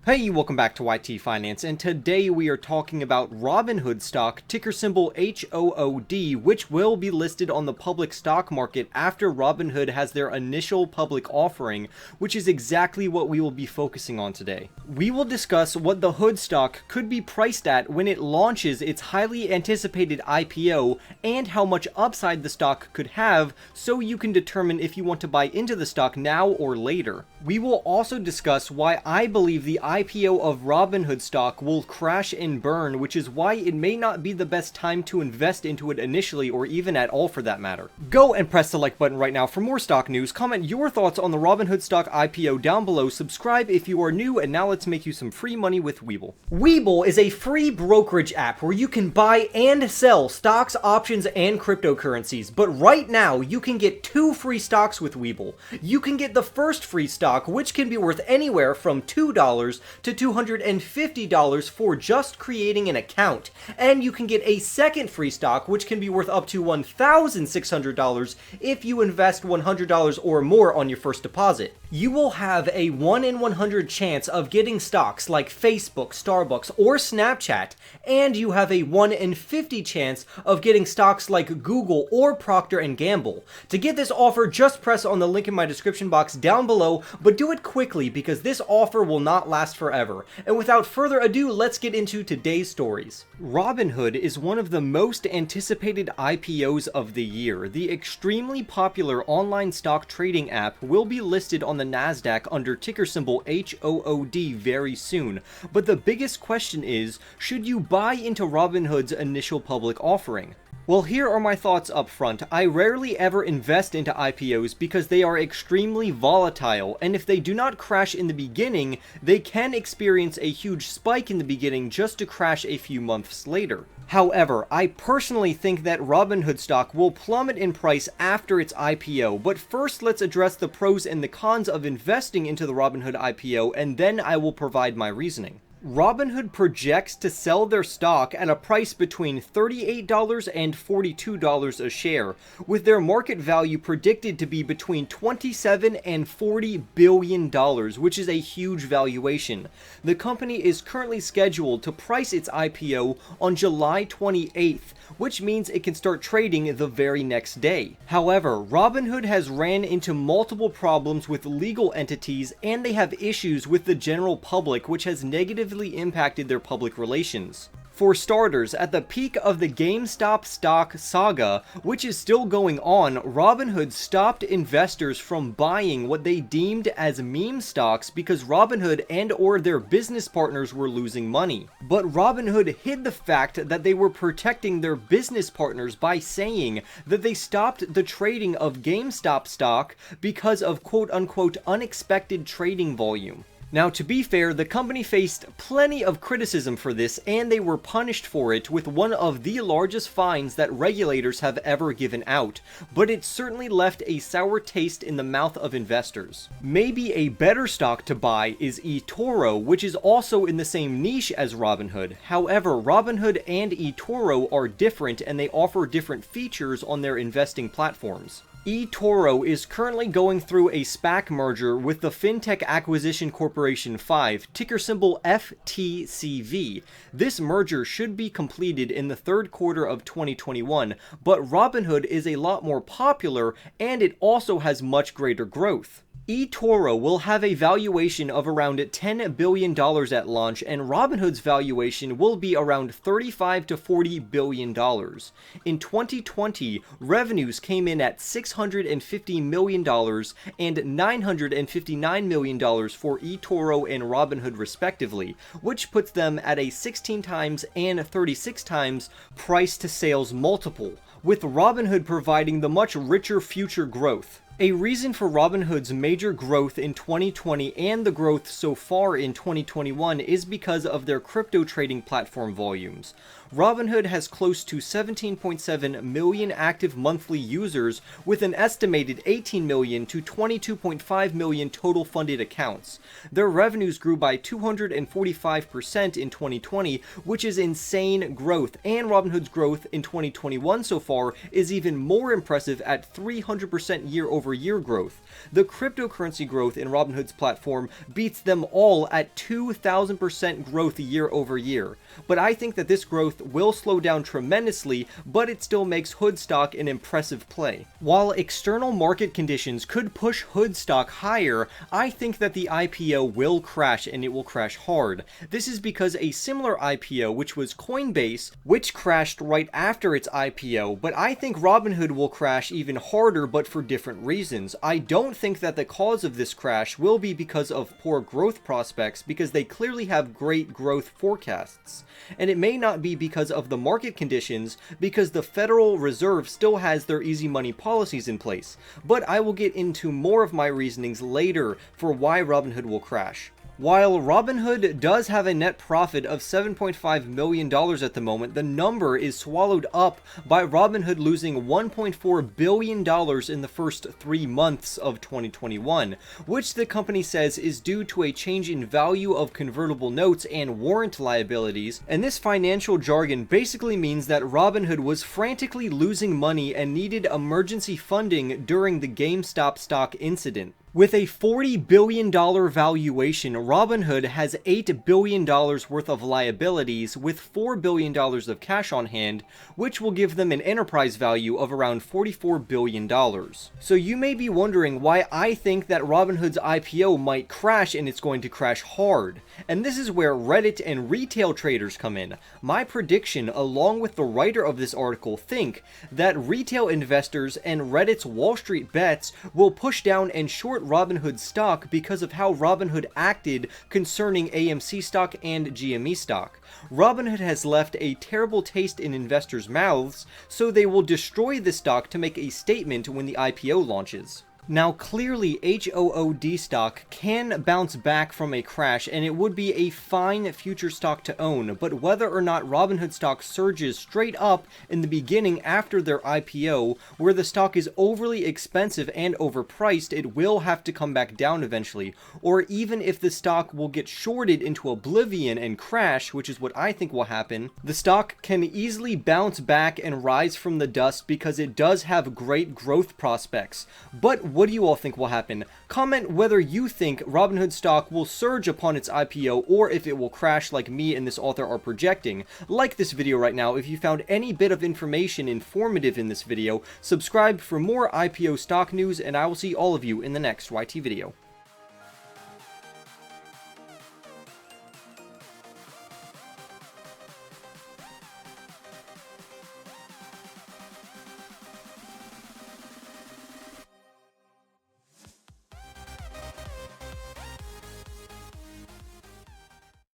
Hey, welcome back to YT Finance, and today we are talking about Robinhood stock, ticker symbol HOOD, which will be listed on the public stock market after Robinhood has their initial public offering, which is exactly what we will be focusing on today. We will discuss what the Hood stock could be priced at when it launches its highly anticipated IPO, and how much upside the stock could have, so you can determine if you want to buy into the stock now or later. We will also discuss why I believe the IPO of Robinhood stock will crash and burn, which is why it may not be the best time to invest into it initially, or even at all for that matter. Go and press the like button right now for more stock news, comment your thoughts on the Robinhood stock IPO down below, subscribe if you are new, and now let's make you some free money with Webull. Webull is a free brokerage app where you can buy and sell stocks, options, and cryptocurrencies, but right now you can get 2 free stocks with Webull. You can get the first free stock, which can be worth anywhere from $2 to $250 for just creating an account, and you can get a second free stock, which can be worth up to $1,600 if you invest $100 or more on your first deposit. You will have a 1 in 100 chance of getting stocks like Facebook, Starbucks, or Snapchat, and you have a 1 in 50 chance of getting stocks like Google or Procter & Gamble. To get this offer, just press on the link in my description box down below, but do it quickly because this offer will not last forever. And without further ado, let's get into today's stories. Robinhood is one of the most anticipated IPOs of the year. The extremely popular online stock trading app will be listed on the Nasdaq under ticker symbol HOOD very soon, but the biggest question is, should you buy into Robinhood's initial public offering? Well, here are my thoughts up front. I rarely ever invest into IPOs because they are extremely volatile, and if they do not crash in the beginning, they can experience a huge spike in the beginning just to crash a few months later. However, I personally think that Robinhood stock will plummet in price after its IPO, but first let's address the pros and the cons of investing into the Robinhood IPO, and then I will provide my reasoning. Robinhood projects to sell their stock at a price between $38 and $42 a share, with their market value predicted to be between $27 and $40 billion, which is a huge valuation. The company is currently scheduled to price its IPO on July 28th, which means it can start trading the very next day. However, Robinhood has ran into multiple problems with legal entities, and they have issues with the general public, which has negatively impacted their public relations. For starters, at the peak of the GameStop stock saga, which is still going on, Robinhood stopped investors from buying what they deemed as meme stocks because Robinhood and or their business partners were losing money. But Robinhood hid the fact that they were protecting their business partners by saying that they stopped the trading of GameStop stock because of quote-unquote unexpected trading volume. Now, to be fair, the company faced plenty of criticism for this, and they were punished for it with one of the largest fines that regulators have ever given out, but it certainly left a sour taste in the mouth of investors. Maybe a better stock to buy is eToro, which is also in the same niche as Robinhood. However, Robinhood and eToro are different, and they offer different features on their investing platforms. eToro is currently going through a SPAC merger with the Fintech Acquisition Corporation 5, ticker symbol FTCV. This merger should be completed in the third quarter of 2021, but Robinhood is a lot more popular, and it also has much greater growth. eToro will have a valuation of around $10 billion at launch, and Robinhood's valuation will be around $35 to $40 billion. In 2020, revenues came in at $650 million and $959 million for eToro and Robinhood respectively, which puts them at a 16 times and 36 times price to sales multiple, with Robinhood providing the much richer future growth. A reason for Robinhood's major growth in 2020 and the growth so far in 2021 is because of their crypto trading platform volumes. Robinhood has close to 17.7 million active monthly users, with an estimated 18 million to 22.5 million total funded accounts. Their revenues grew by 245% in 2020, which is insane growth, and Robinhood's growth in 2021 so far is even more impressive at 300% year over year-over-year growth. The cryptocurrency growth in Robinhood's platform beats them all at 2,000% growth year-over-year. But I think that this growth will slow down tremendously, but it still makes Hood stock an impressive play. While external market conditions could push Hood stock higher, I think that the IPO will crash, and it will crash hard. This is because a similar IPO, which was Coinbase, which crashed right after its IPO, but I think Robinhood will crash even harder, but for different reasons. I don't think that the cause of this crash will be because of poor growth prospects, because they clearly have great growth forecasts. And it may not be because of the market conditions, because the Federal Reserve still has their easy money policies in place. But I will get into more of my reasonings later for why Robinhood will crash. While Robinhood does have a net profit of $7.5 million at the moment, the number is swallowed up by Robinhood losing $1.4 billion in the first 3 months of 2021, which the company says is due to a change in value of convertible notes and warrant liabilities. And this financial jargon basically means that Robinhood was frantically losing money and needed emergency funding during the GameStop stock incident. With a $40 billion valuation, Robinhood has $8 billion worth of liabilities with $4 billion of cash on hand, which will give them an enterprise value of around $44 billion. So you may be wondering why I think that Robinhood's IPO might crash, and it's going to crash hard. And this is where Reddit and retail traders come in. My prediction, along with the writer of this article, think that retail investors and Reddit's Wall Street bets will push down and short Robinhood stock because of how Robinhood acted concerning AMC stock and GME stock. Robinhood has left a terrible taste in investors' mouths, so they will destroy the stock to make a statement when the IPO launches. Now, clearly, HOOD stock can bounce back from a crash, and it would be a fine future stock to own, but whether or not Robinhood stock surges straight up in the beginning after their IPO, where the stock is overly expensive and overpriced, it will have to come back down eventually. Or even if the stock will get shorted into oblivion and crash, which is what I think will happen, the stock can easily bounce back and rise from the dust because it does have great growth prospects. But what do you all think will happen? Comment whether you think Robinhood stock will surge upon its IPO or if it will crash like me and this author are projecting. Like this video right now if you found any bit of information informative in this video. Subscribe for more IPO stock news, and I will see all of you in the next YT video.